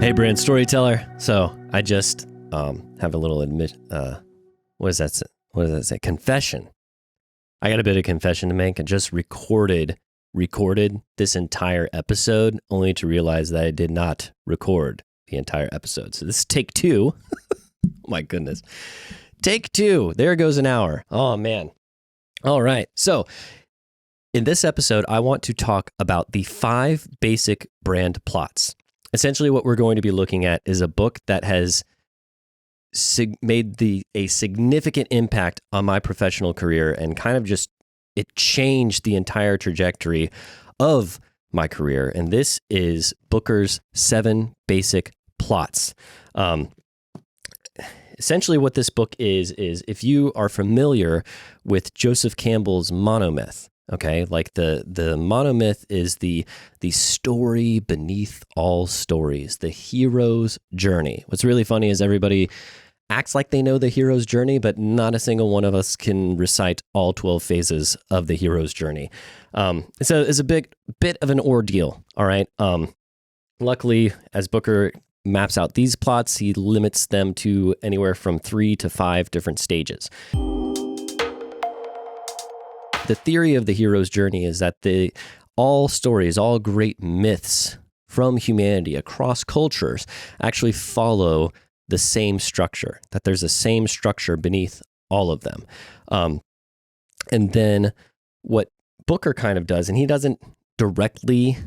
Hey, brand storyteller. So I just have a little what does that say? Confession. I got a bit of confession to make. I just recorded this entire episode only to realize that I did not record the entire episode. So this is take two. Oh my goodness. Take two. There goes an hour. Oh man. All right. So in this episode, I want to talk about the 5 basic brand plots. Essentially, what we're going to be looking at is a book that has made a significant impact on my professional career and kind of just, it changed the entire trajectory of my career. And this is Booker's 7 Basic Plots. Essentially, what this book is if you are familiar with Joseph Campbell's monomyth, okay, like the monomyth is the story beneath all stories, the hero's journey. What's really funny is everybody acts like they know the hero's journey, but not a single one of us can recite all 12 phases of the hero's journey. So it's a bit of an ordeal, all right? Luckily, as Booker maps out these plots, he limits them to anywhere from 3 to 5 different stages. The theory of the hero's journey is that all stories, all great myths from humanity across cultures actually follow the same structure, that there's a same structure beneath all of them. And then what Booker kind of does, and he doesn't directly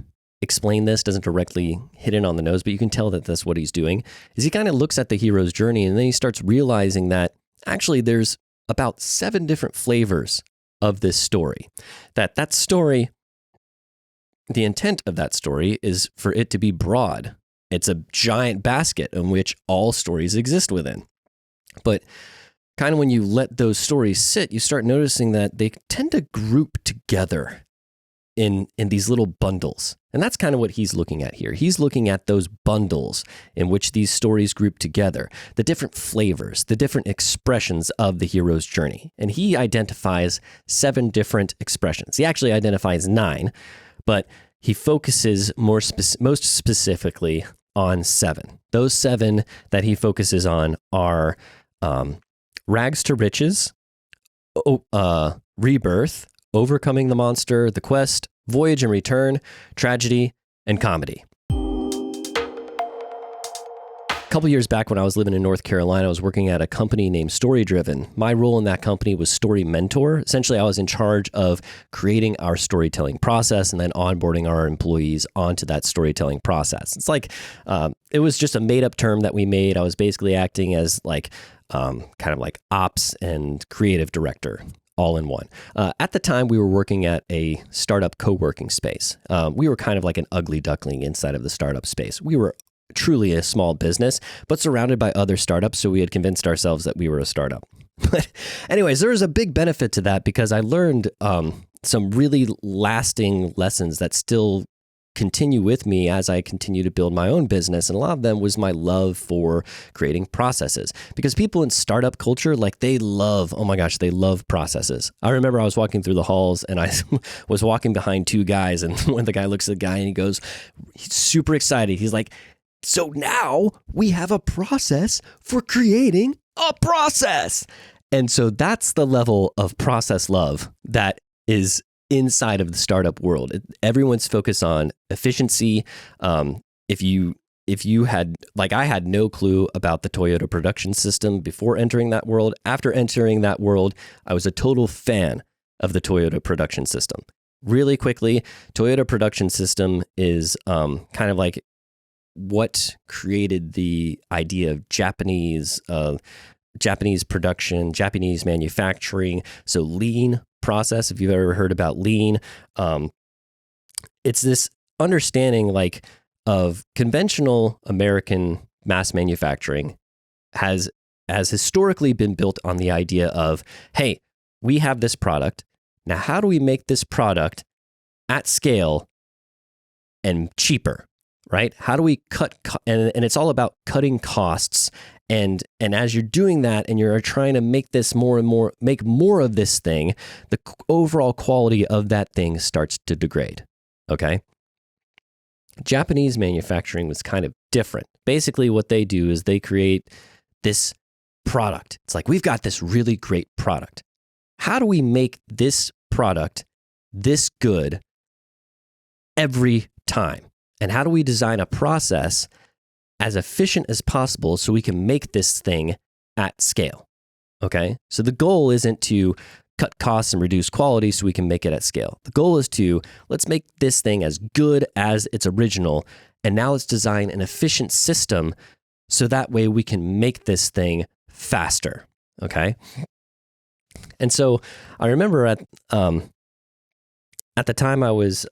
explain this, doesn't directly hit it on the nose, but you can tell that that's what he's doing, is he kind of looks at the hero's journey and then he starts realizing that actually there's about 7 different flavors of this story. That story, the intent of that story is for it to be broad. It's a giant basket in which all stories exist within. But kind of when you let those stories sit, you start noticing that they tend to group together in these little bundles. And that's kind of what he's looking at here. He's looking at those bundles in which these stories group together, the different flavors, the different expressions of the hero's journey. And he identifies 7 different expressions. He actually identifies 9, but he focuses most specifically on 7. Those 7 that he focuses on are rags to riches, rebirth, overcoming the monster, the quest, voyage and return, tragedy, and comedy. A couple years back when I was living in North Carolina, I was working at a company named Story-Driven. My role in that company was story mentor. Essentially, I was in charge of creating our storytelling process and then onboarding our employees onto that storytelling process. It's like, it was just a made-up term that we made. I was basically acting as like, kind of like ops and creative director, all in one. At the time, we were working at a startup co-working space. We were kind of like an ugly duckling inside of the startup space. We were truly a small business, but surrounded by other startups, so we had convinced ourselves that we were a startup. But anyways, there was a big benefit to that because I learned some really lasting lessons that still continue with me as I continue to build my own business. And a lot of them was my love for creating processes, because people in startup culture, like they love processes. I remember I was walking through the halls and I was walking behind 2 guys, and when the guy looks at the guy and he's super excited. He's like, so now we have a process for creating a process. And so that's the level of process love that is inside of the startup world. Everyone's focused on efficiency. If you had, like I had no clue about the Toyota production system before entering that world. After entering that world, I was a total fan of the Toyota production system. Really quickly, Toyota production system is kind of like what created the idea of Japanese production, Japanese manufacturing. So lean process, if you've ever heard about lean, it's this understanding like of conventional American mass manufacturing has historically been built on the idea of, hey, we have this product. Now, how do we make this product at scale and cheaper, right? How do we cut, and it's all about cutting costs. And as you're doing that and you're trying to make this make more of this thing, the overall quality of that thing starts to degrade, okay? Japanese manufacturing was kind of different. Basically, what they do is they create this product. It's like, we've got this really great product. How do we make this product this good every time? And how do we design a process as efficient as possible so we can make this thing at scale? Okay, so the goal isn't to cut costs and reduce quality so we can make it at scale. The goal is to, let's make this thing as good as its original, and now let's design an efficient system so that way we can make this thing faster. Okay, and so I remember at the time I was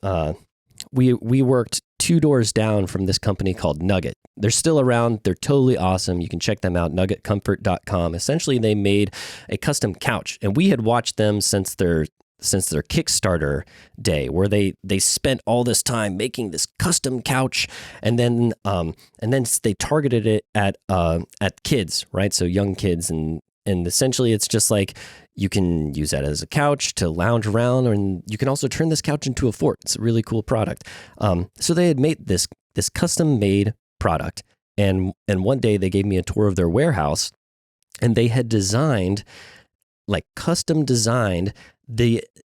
we worked 2 doors down from this company called Nugget. They're still around. They're totally awesome. You can check them out, nuggetcomfort.com. Essentially, they made a custom couch, and we had watched them since their Kickstarter day, where they spent all this time making this custom couch, and then they targeted it at kids, right? So young kids, and essentially it's just like, you can use that as a couch to lounge around, and you can also turn this couch into a fort. It's a really cool product. So they had made this custom made product, and one day they gave me a tour of their warehouse, and they had custom designed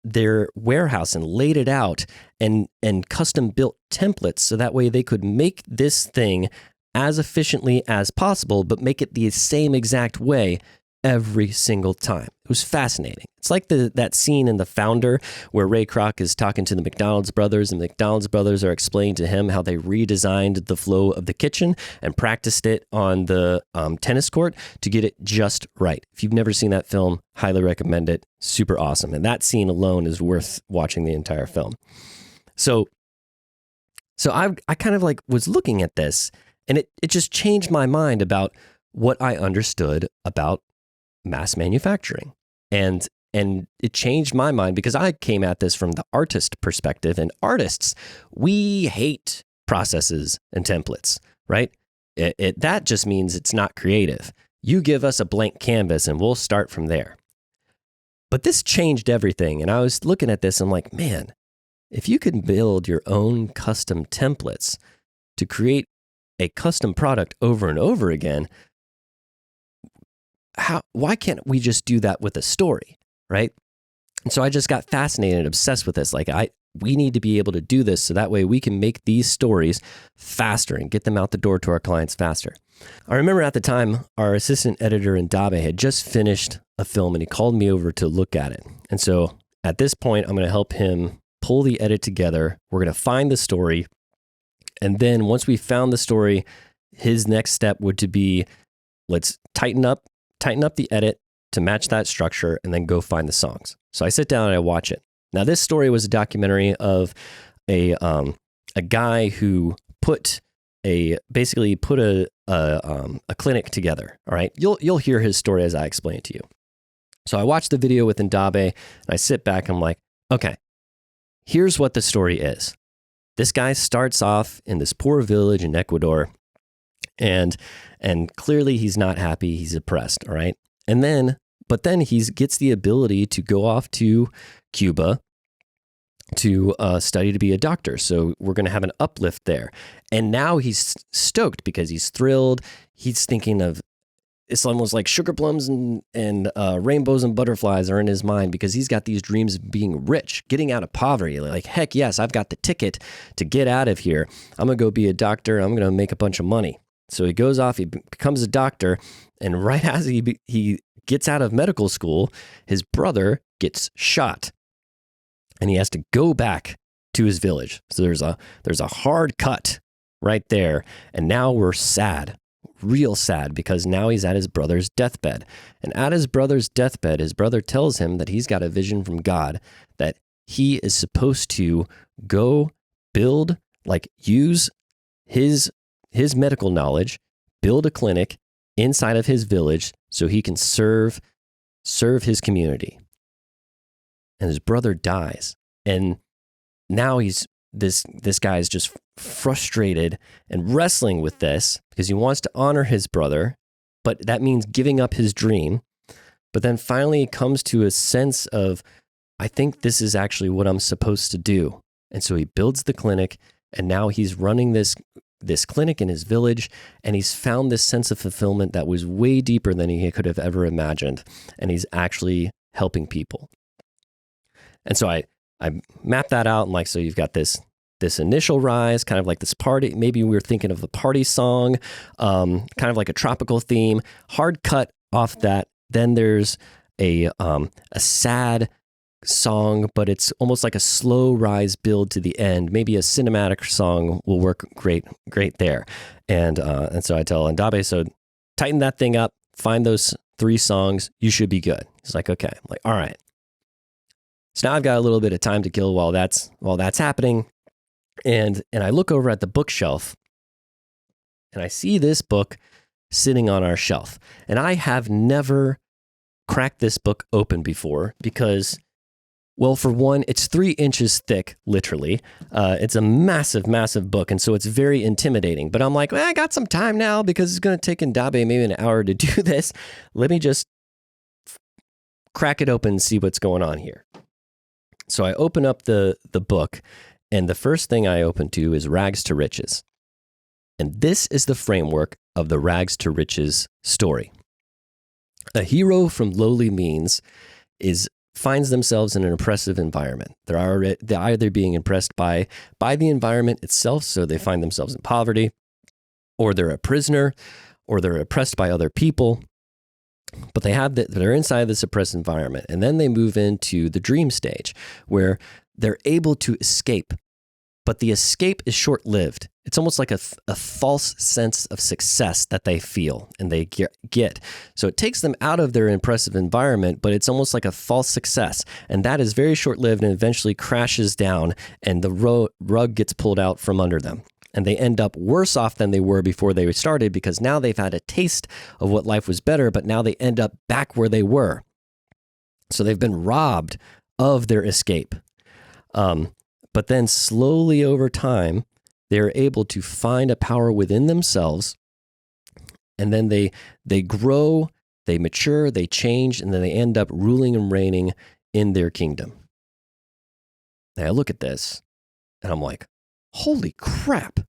their warehouse and laid it out and custom built templates so that way they could make this thing as efficiently as possible, but make it the same exact way every single time. It was fascinating. It's like that scene in The Founder where Ray Kroc is talking to the McDonald's brothers, and the McDonald's brothers are explaining to him how they redesigned the flow of the kitchen and practiced it on the tennis court to get it just right. If you've never seen that film, highly recommend it. Super awesome. And that scene alone is worth watching the entire film. So I kind of was looking at this, and it just changed my mind about what I understood about mass manufacturing. And it changed my mind because I came at this from the artist perspective, and artists, we hate processes and templates, right? That just means it's not creative. You give us a blank canvas and we'll start from there. But this changed everything. And I was looking at this and I'm like, man, if you can build your own custom templates to create a custom product over and over again, why can't we just do that with a story, right? And so I just got fascinated and obsessed with this. We need to be able to do this so that way we can make these stories faster and get them out the door to our clients faster. I remember at the time, our assistant editor in Dabe had just finished a film, and he called me over to look at it. And so at this point, I'm going to help him pull the edit together. We're going to find the story. And then once we found the story, his next step would to be, let's tighten up the edit to match that structure, and then go find the songs. So I sit down and I watch it. Now, this story was a documentary of a guy who basically put a clinic together. All right, you'll hear his story as I explain it to you. So I watched the video with Ndabe, and I sit back and I'm like, okay, here's what the story is. This guy starts off in this poor village in Ecuador, and clearly he's not happy. He's depressed. All right. But then he gets the ability to go off to Cuba to study to be a doctor. So we're going to have an uplift there. And now he's stoked because he's thrilled. He's thinking of, it's almost like sugar plums and rainbows and butterflies are in his mind because he's got these dreams of being rich, getting out of poverty. Like, heck yes, I've got the ticket to get out of here. I'm going to go be a doctor. I'm going to make a bunch of money. So he goes off, he becomes a doctor, and right as he gets out of medical school, his brother gets shot, and he has to go back to his village. So there's a hard cut right there, and now we're sad, real sad, because now he's at his brother's deathbed. And at his brother's deathbed, his brother tells him that he's got a vision from God that he is supposed to go build, use his medical knowledge, build a clinic inside of his village so he can serve his community. And his brother dies. And now this guy is just frustrated and wrestling with this because he wants to honor his brother, but that means giving up his dream. But then finally he comes to a sense of, I think this is actually what I'm supposed to do. And so he builds the clinic, And now he's running this clinic in his village, and he's found this sense of fulfillment that was way deeper than he could have ever imagined. And he's actually helping people. And so I mapped that out, and like, so you've got this initial rise, kind of like this party. Maybe we were thinking of the party song, kind of like a tropical theme. Hard cut off that. Then there's a sad song, but it's almost like a slow rise build to the end. Maybe a cinematic song will work great there. And so I tell Ndabe, so tighten that thing up, find those 3 songs, you should be good. He's like, okay. I'm like, all right. So now I've got a little bit of time to kill while that's happening. And I look over at the bookshelf, and I see this book sitting on our shelf. And I have never cracked this book open before because, well, for one, it's 3 inches thick, literally. It's a massive, massive book, and so it's very intimidating. But I'm like, well, I got some time now because it's going to take Ndabe maybe an hour to do this. Let me just crack it open and see what's going on here. So I open up the book, and the first thing I open to is Rags to Riches. And this is the framework of the Rags to Riches story. A hero from lowly means finds themselves in an oppressive environment. They're either being oppressed by the environment itself, so they find themselves in poverty, or they're a prisoner, or they're oppressed by other people. But they're inside this oppressed environment, and then they move into the dream stage where they're able to escape, but the escape is short-lived. It's almost like a false sense of success that they feel and they get. So it takes them out of their oppressive environment, but it's almost like a false success, and that is very short-lived and eventually crashes down, and the rug gets pulled out from under them. And they end up worse off than they were before they started because now they've had a taste of what life was better, but now they end up back where they were. So they've been robbed of their escape. But then slowly over time, they're able to find a power within themselves, and then they grow, they mature, they change, and then they end up ruling and reigning in their kingdom. Now I look at this, and I'm like, holy crap.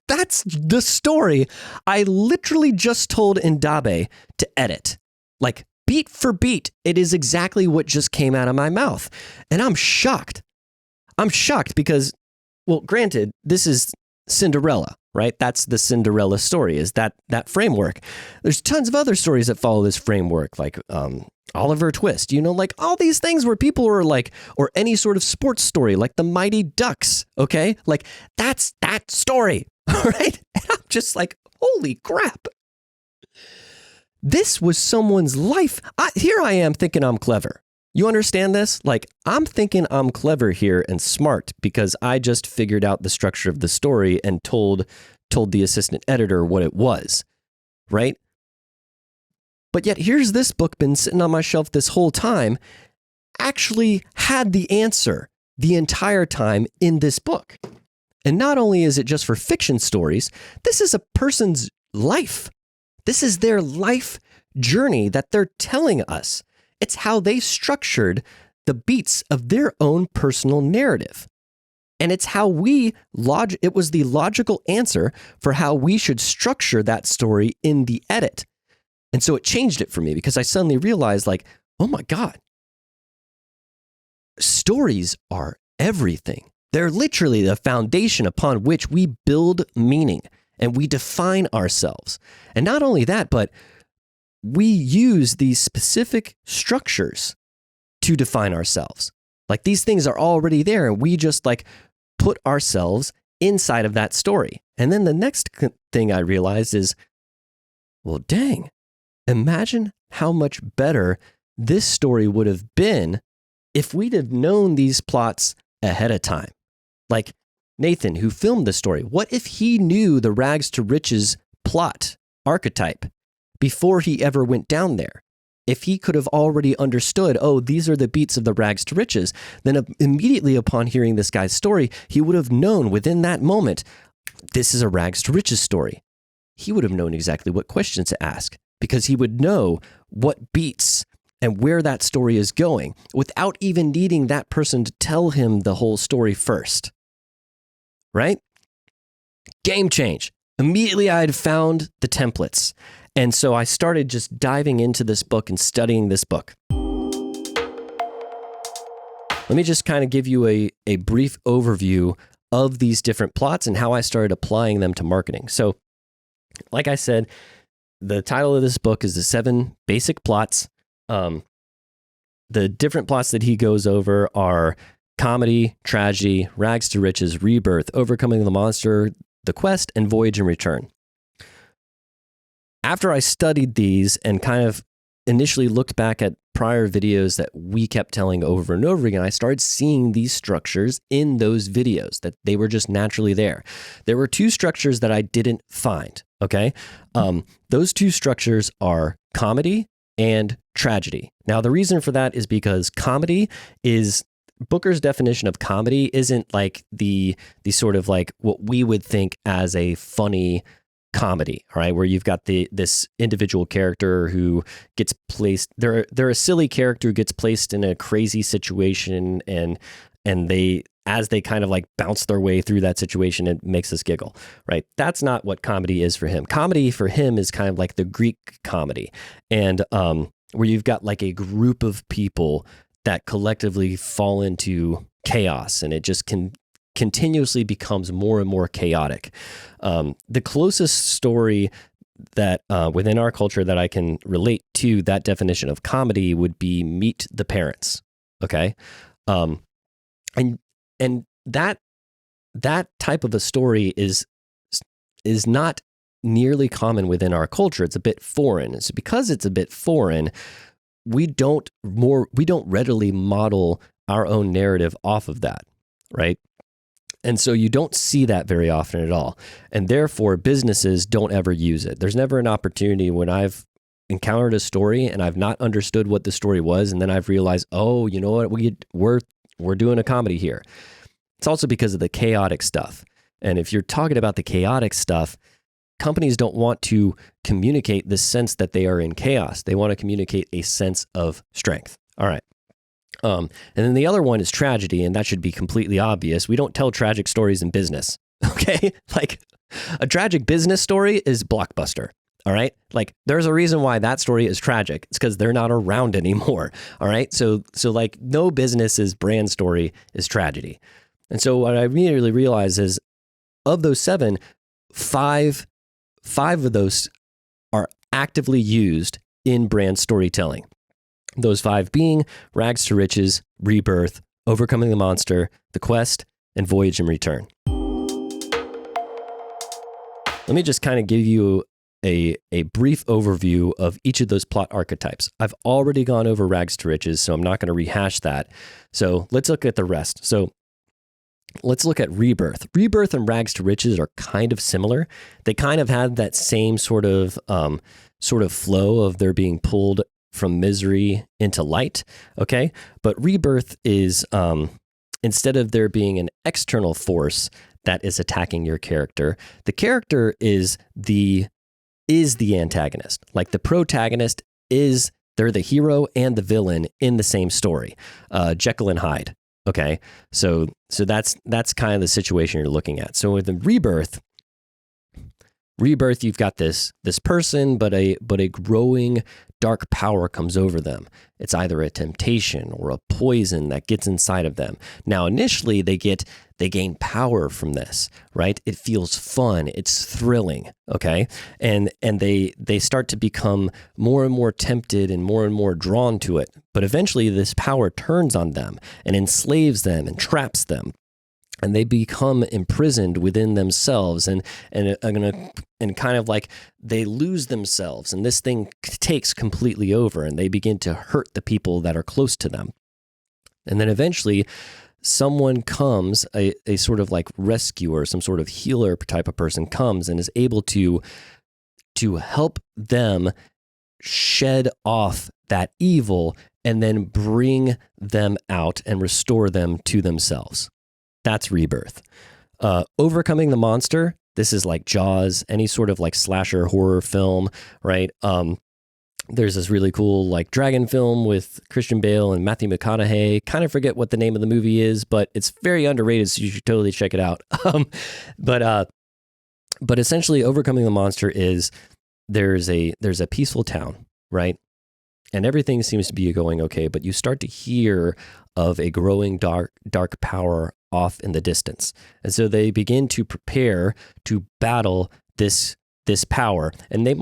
That's the story I literally just told Ndabe to edit. Like, beat for beat, it is exactly what just came out of my mouth. And I'm shocked. I'm shocked because, well, granted, this is Cinderella, right? That's the Cinderella story, is that framework. There's tons of other stories that follow this framework, like Oliver Twist, like all these things where people are like, or any sort of sports story, like the Mighty Ducks, okay? Like, that's that story, all right? And I'm just like, holy crap. This was someone's life. Here I am thinking I'm clever. You understand this? Like, I'm thinking I'm clever here and smart because I just figured out the structure of the story and told the assistant editor what it was, right? But yet here's this book been sitting on my shelf this whole time, actually had the answer the entire time in this book. And not only is it just for fiction stories, this is a person's life. This is their life journey that they're telling us. It's how they structured the beats of their own personal narrative. And it's how it was the logical answer for how we should structure that story in the edit. And so it changed it for me because I suddenly realized, like, oh my God, stories are everything. They're literally the foundation upon which we build meaning and we define ourselves. And not only that, but we use these specific structures to define ourselves. Like, these things are already there and we just like put ourselves inside of that story. And then the next thing I realized is, well, dang, imagine how much better this story would have been if we'd have known these plots ahead of time. Like Nathan, who filmed the story, what if he knew the rags to riches plot archetype before he ever went down there? If he could have already understood, oh, these are the beats of the rags to riches, then immediately upon hearing this guy's story, he would have known within that moment, this is a rags to riches story. He would have known exactly what questions to ask because he would know what beats and where that story is going without even needing that person to tell him the whole story first. right? Game change. Immediately I had found the templates. And so I started just diving into this book and studying this book. Let me just kind of give you a brief overview of these different plots and how I started applying them to marketing. So, like I said, the title of this book is The 7 Basic Plots. The different plots that he goes over are comedy, tragedy, rags to riches, rebirth, overcoming the monster, the quest, and voyage and return. After I studied these and kind of initially looked back at prior videos that we kept telling over and over again, I started seeing these structures in those videos, that they were just naturally there. There were 2 structures that I didn't find, okay? Those 2 structures are comedy and tragedy. Now, the reason for that is because comedy is, Booker's definition of comedy isn't like the sort of like what we would think as a funny comedy, all right, where you've got this individual character who gets placed, they're a silly character who gets placed in a crazy situation, and they, as they kind of like bounce their way through that situation, it makes us giggle, right? That's not what comedy is for him. Comedy for him is kind of like the Greek comedy, and where you've got like a group of people that collectively fall into chaos, and it just continuously becomes more and more chaotic. The closest story that within our culture that I can relate to that definition of comedy would be Meet the Parents. Okay, and that type of a story is not nearly common within our culture. It's a bit foreign. It's because it's a bit foreign, we don't readily model our own narrative off of that, right? And so you don't see that very often at all. And therefore, businesses don't ever use it. There's never an opportunity when I've encountered a story and I've not understood what the story was, and then I've realized, oh, you know what, we're doing a comedy here. It's also because of the chaotic stuff. And if you're talking about the chaotic stuff, companies don't want to communicate the sense that they are in chaos. They want to communicate a sense of strength. All right. And then the other one is tragedy, and that should be completely obvious. We don't tell tragic stories in business, okay? Like, a tragic business story is Blockbuster, all right? Like, there's a reason why that story is tragic. It's because they're not around anymore, all right? So like, no business's brand story is tragedy. And so what I immediately realized is, of those 7, 5 of those are actively used in brand storytelling. Those 5 being rags to riches, rebirth, overcoming the monster, the quest, and voyage and return. Let me just kind of give you a brief overview of each of those plot archetypes. I've already gone over rags to riches, so I'm not going to rehash that. So let's look at the rest. So let's look at rebirth. Rebirth and rags to riches are kind of similar. They kind of have that same sort of flow of their being pulled from misery into light, okay? But rebirth is, instead of there being an external force that is attacking your character, the character is the antagonist. Like, the protagonist they're the hero and the villain in the same story, Jekyll and Hyde, okay? So that's kind of the situation you're looking at. So with the rebirth, you've got this person, but a growing dark power comes over them. It's either a temptation or a poison that gets inside of them. Now, initially, they gain power from this, right? It feels fun. It's thrilling, okay? And they start to become more and more tempted and more drawn to it. But eventually, this power turns on them and enslaves them and traps them. And they become imprisoned within themselves and kind of like they lose themselves, and this thing takes completely over, and they begin to hurt the people that are close to them. And then eventually someone comes, a sort of like rescuer, some sort of healer type of person comes and is able to help them shed off that evil and then bring them out and restore them to themselves. That's rebirth. Overcoming the monster, this is like Jaws, any sort of like slasher horror film, right? there's this really cool like dragon film with Christian Bale and Matthew McConaughey. Kind of forget what the name of the movie is, but it's very underrated, so you should totally check it out. But essentially, overcoming the monster is there's a peaceful town, right? And everything seems to be going okay, but you start to hear of a growing dark power off in the distance, and so they begin to prepare to battle this power, and they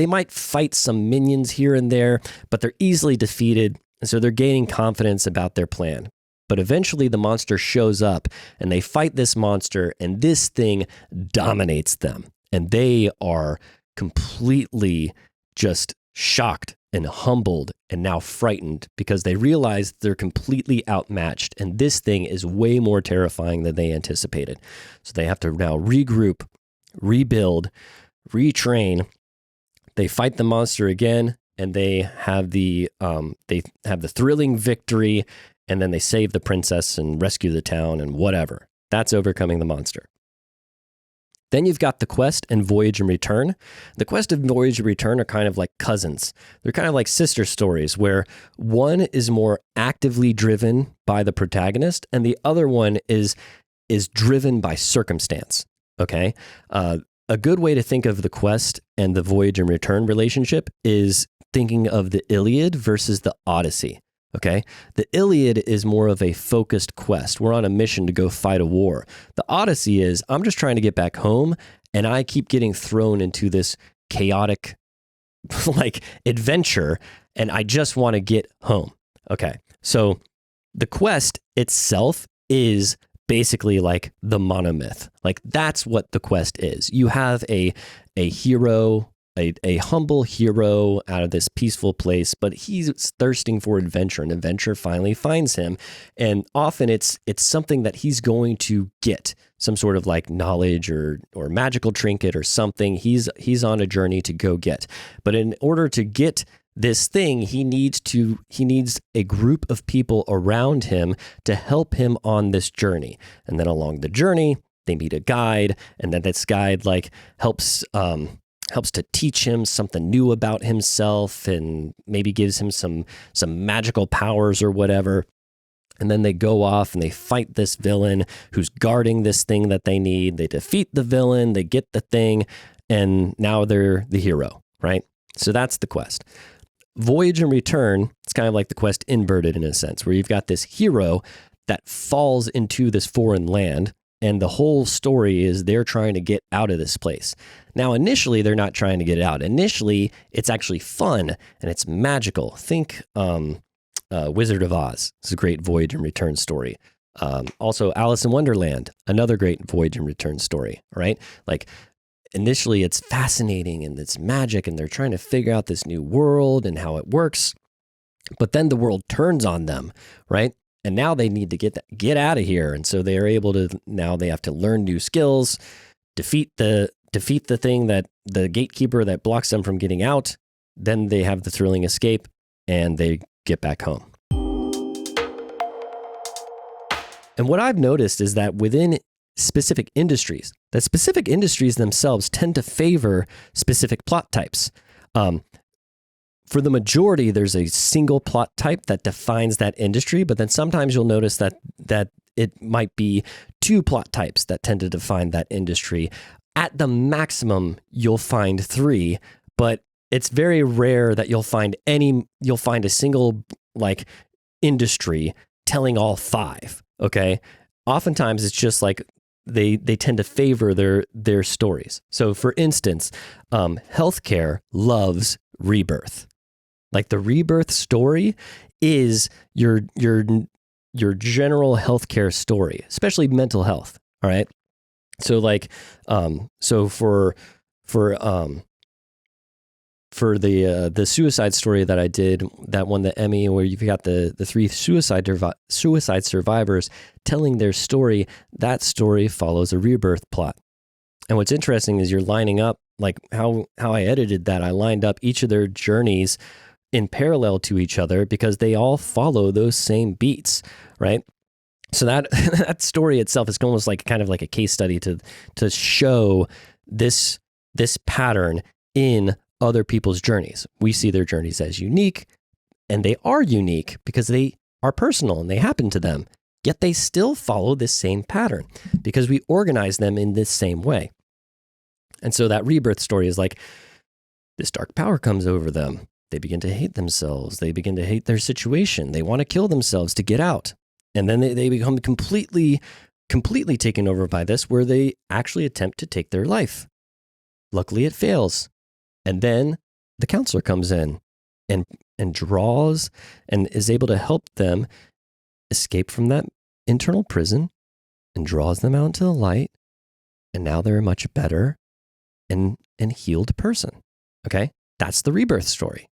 might fight some minions here and there, but they're easily defeated, and so they're gaining confidence about their plan. But eventually the monster shows up, and they fight this monster, and this thing dominates them. And they are completely just shocked and humbled and now frightened because they realize they're completely outmatched, and this thing is way more terrifying than they anticipated. So they have to now regroup, rebuild, retrain. They fight the monster again, and they have the thrilling victory, and then they save the princess and rescue the town and whatever. That's overcoming the monster. Then you've got the quest and voyage and return. The quest and voyage and return are kind of like cousins. They're kind of like sister stories where one is more actively driven by the protagonist, and the other one is driven by circumstance. Okay. A good way to think of the quest and the voyage and return relationship is thinking of the Iliad versus the Odyssey. Okay. The Iliad is more of a focused quest. We're on a mission to go fight a war. The Odyssey is, I'm just trying to get back home, and I keep getting thrown into this chaotic like adventure, and I just want to get home. Okay. So the quest itself is basically like the monomyth. Like that's what the quest is. You have a hero, a humble hero out of this peaceful place, but he's thirsting for adventure, and adventure finally finds him. And often it's something that he's going to get, some sort of like knowledge or magical trinket or something. He's on a journey to go get. But in order to get this thing, he needs a group of people around him to help him on this journey. And then along the journey, they meet a guide, and then this guide like helps to teach him something new about himself, and maybe gives him some magical powers or whatever. And then they go off and they fight this villain who's guarding this thing that they need. They defeat the villain, they get the thing, and now they're the hero, right? So that's the quest. Voyage and return, it's kind of like the quest inverted in a sense, where you've got this hero that falls into this foreign land, and the whole story is they're trying to get out of this place. Now, initially, they're not trying to get out. Initially, it's actually fun, and it's magical. Think Wizard of Oz. It's a great voyage and return story. Also, Alice in Wonderland, another great voyage and return story, right? Like, initially, it's fascinating and it's magic, and they're trying to figure out this new world and how it works. But then the world turns on them, right? And now they need to get out of here. And so they are able to, now they have to learn new skills, defeat the thing that the gatekeeper that blocks them from getting out. Then they have the thrilling escape, and they get back home. And what I've noticed is that within specific industries themselves tend to favor specific plot types. For the majority, there's a single plot type that defines that industry, but then sometimes you'll notice that it might be two plot types that tend to define that industry. At the maximum, you'll find three, but it's very rare that you'll find a single like industry telling all five. Okay. Oftentimes it's just like they tend to favor their stories. So for instance, healthcare loves rebirth. Like the rebirth story is your general healthcare story, especially mental health. All right. So like, so for the suicide story that I did that won the Emmy, where you've got the three suicide survivors telling their story, that story follows a rebirth plot. And what's interesting is you're lining up, like how I edited that, I lined up each of their journeys in parallel to each other because they all follow those same beats, right? So that story itself is almost like kind of like a case study to show this pattern in other people's journeys. We see their journeys as unique, and they are unique because they are personal and they happen to them. Yet they still follow this same pattern because we organize them in this same way. And so that rebirth story is like this dark power comes over them. They begin to hate themselves. They begin to hate their situation. They want to kill themselves to get out. And then they become completely taken over by this, where they actually attempt to take their life. Luckily, it fails. And then the counselor comes in and draws and is able to help them escape from that internal prison and draws them out into the light. And now they're a much better and healed person. Okay? That's the rebirth story.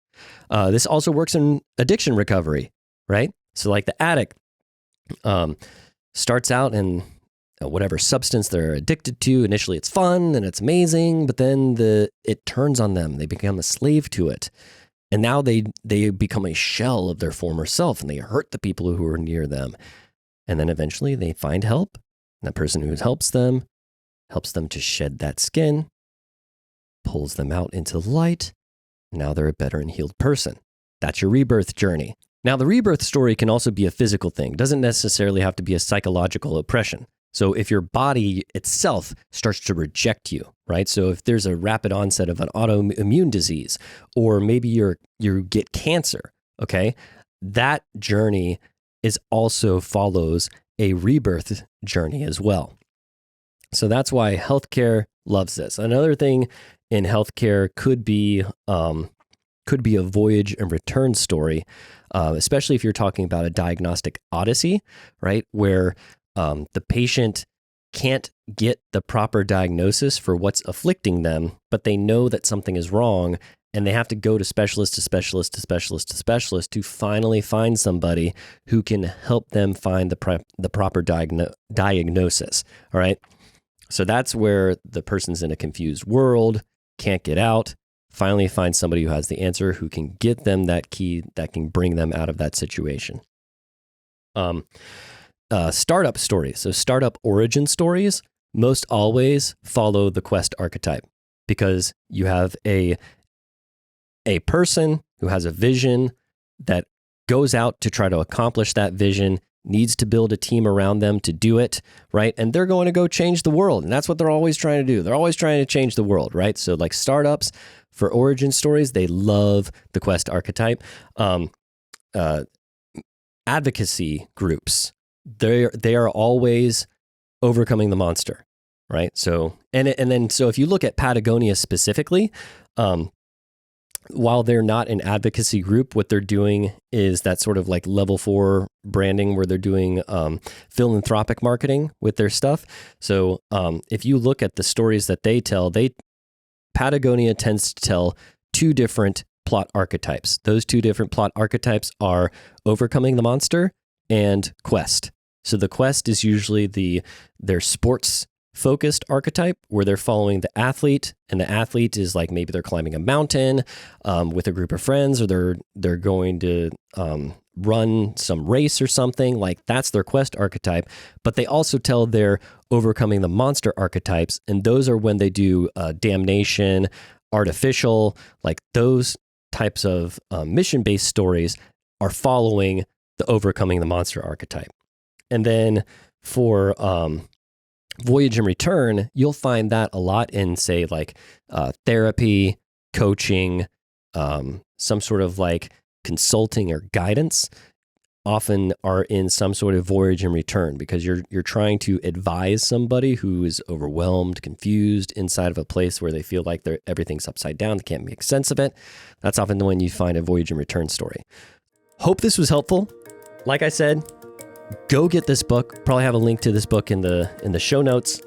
This also works in addiction recovery, right? So like the addict starts out in whatever substance they're addicted to. Initially it's fun and it's amazing, but then it turns on them. They become a slave to it. And now they become a shell of their former self, and they hurt the people who are near them. And then eventually they find help. And that person who helps them to shed that skin, pulls them out into the light. Now they're a better and healed person. That's your rebirth journey. Now, the rebirth story can also be a physical thing. It doesn't necessarily have to be a psychological oppression. So if your body itself starts to reject you, right? So if there's a rapid onset of an autoimmune disease, or maybe you get cancer, okay? That journey also follows a rebirth journey as well. So that's why healthcare loves this. Another thing in healthcare could be a voyage and return story, especially if you're talking about a diagnostic odyssey, right? Where the patient can't get the proper diagnosis for what's afflicting them, but they know that something is wrong, and they have to go to specialist to specialist to specialist to specialist to finally find somebody who can help them find the proper diagnosis, all right? So that's where the person's in a confused world, can't get out, finally find somebody who has the answer, who can get them that key that can bring them out of that situation. Startup stories. So startup origin stories most always follow the quest archetype, because you have a person who has a vision that goes out to try to accomplish that vision, needs to build a team around them to do it, right? And they're going to go change the world. And that's what they're always trying to do. They're always trying to change the world, right? So like startups for origin stories, they love the quest archetype. Advocacy groups, they are always overcoming the monster, right? So, and then if you look at Patagonia specifically, while they're not an advocacy group, what they're doing is that sort of like level 4 branding, where they're doing philanthropic marketing with their stuff. So if you look at the stories that they tell, Patagonia tends to tell 2 different plot archetypes. Those 2 different plot archetypes are overcoming the monster and quest. So the quest is usually their sports focused archetype, where they're following the athlete, and the athlete is like maybe they're climbing a mountain with a group of friends, or they're going to run some race or something. Like that's their quest archetype. But they also tell their overcoming the monster archetypes, and those are when they do damnation, artificial, like those types of mission-based stories are following the overcoming the monster archetype. And then for voyage and return, you'll find that a lot in, say, like therapy, coaching, some sort of like consulting or guidance, often are in some sort of voyage and return, because you're trying to advise somebody who is overwhelmed, confused, inside of a place where they feel like everything's upside down, they can't make sense of it. That's often when you find a voyage and return story. Hope this was helpful. Like I said, go get this book. Probably have a link to this book in the show notes.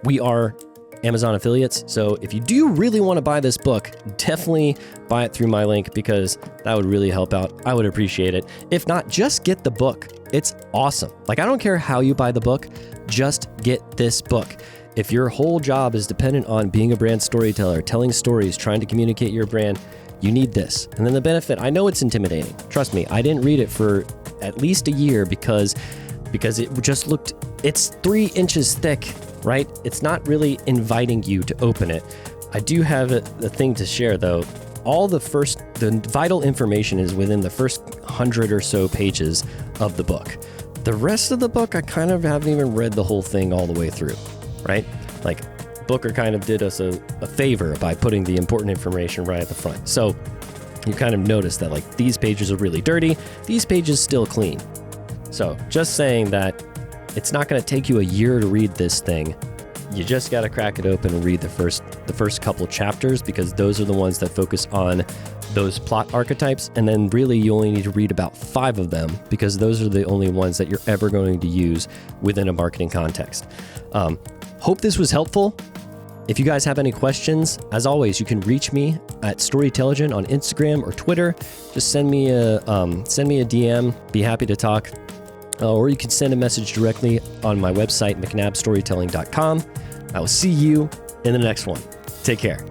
We are Amazon affiliates, so if you do really want to buy this book, definitely buy it through my link, because that would really help out. I would appreciate it. If not, just get the book. It's awesome. Like, I don't care how you buy the book, just get this book. If your whole job is dependent on being a brand storyteller, telling stories, trying to communicate your brand, you need this. And then the benefit, I know it's intimidating. Trust me, I didn't read it for at least a year because it just looked, it's 3 inches thick, right? It's not really inviting you to open it. I do have a thing to share though. All the vital information is within the first 100 or so pages of the book. The rest of the book, I kind of haven't even read the whole thing all the way through, right? Like, Booker kind of did us a favor by putting the important information right at the front. So you kind of notice that like these pages are really dirty, these pages still clean. So just saying that it's not going to take you a year to read this thing. You just got to crack it open and read the first couple chapters, because those are the ones that focus on those plot archetypes. And then really you only need to read about 5 of them, because those are the only ones that you're ever going to use within a marketing context. Hope this was helpful. If you guys have any questions, as always, you can reach me at Storytelligent on Instagram or Twitter. Just send me a DM. Be happy to talk. Or you can send a message directly on my website, mcnabstorytelling.com. I will see you in the next one. Take care.